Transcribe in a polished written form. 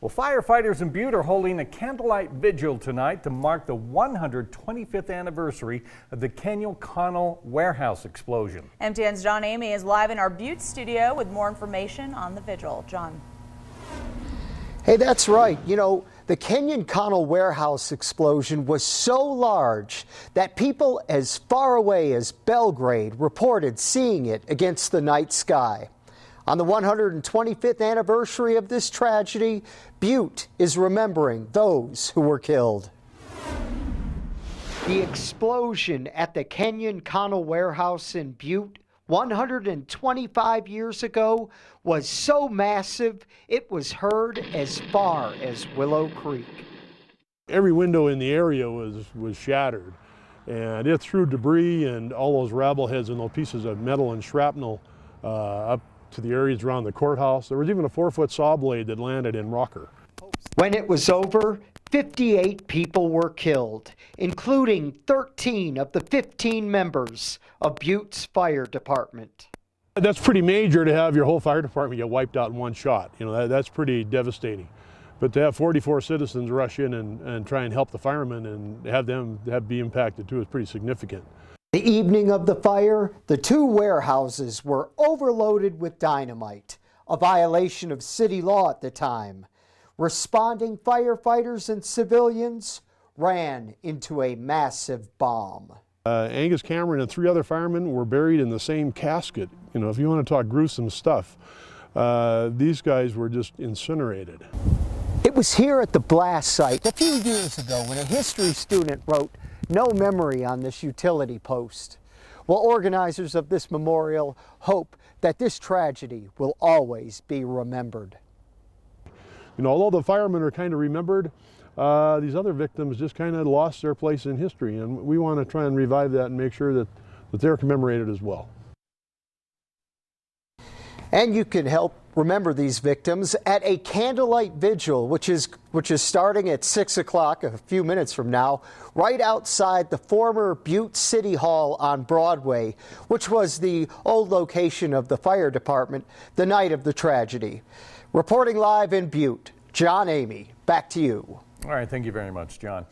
Well, firefighters in Butte are holding a candlelight vigil tonight to mark the 125th anniversary of the Kenyon Connell warehouse explosion. MTN's John Amy is live in our Butte studio with more information on the vigil. John. Hey, that's right. You know, the Kenyon Connell warehouse explosion was so large that people as far away as Belgrade reported seeing it against the night sky. On the 125th anniversary of this tragedy, Butte is remembering those who were killed. The explosion at the Kenyon Connell warehouse in Butte 125 years ago was so massive it was heard as far as Willow Creek. Every window in the area was shattered, and it threw debris and all those rabble heads and those pieces of metal and shrapnel up to the areas around the courthouse. There was even a 4-foot saw blade that landed in Rocker. When it was over, 58 people were killed, including 13 of the 15 members of Butte's fire department. That's pretty major to have your whole fire department get wiped out in one shot. You know, that's pretty devastating. But to have 44 citizens rush in and try and help the firemen and have them be impacted too is pretty significant. The evening of the fire, the two warehouses were overloaded with dynamite, a violation of city law at the time. Responding firefighters and civilians ran into a massive bomb. Angus Cameron and 3 other firemen were buried in the same casket. You know, if you want to talk gruesome stuff, these guys were just incinerated. It was here at the blast site a few years ago when a history student wrote no memory on this utility post. Well, organizers of this memorial hope that this tragedy will always be remembered. You know, although the firemen are kind of remembered, these other victims just kind of lost their place in history, and we want to try and revive that and make sure that they're commemorated as well. And you can help remember these victims at a candlelight vigil, which is starting at 6 o'clock, a few minutes from now, right outside the former Butte City Hall on Broadway, which was the old location of the fire department the night of the tragedy. Reporting live in Butte, John Amy, back to you. All right, thank you very much, John.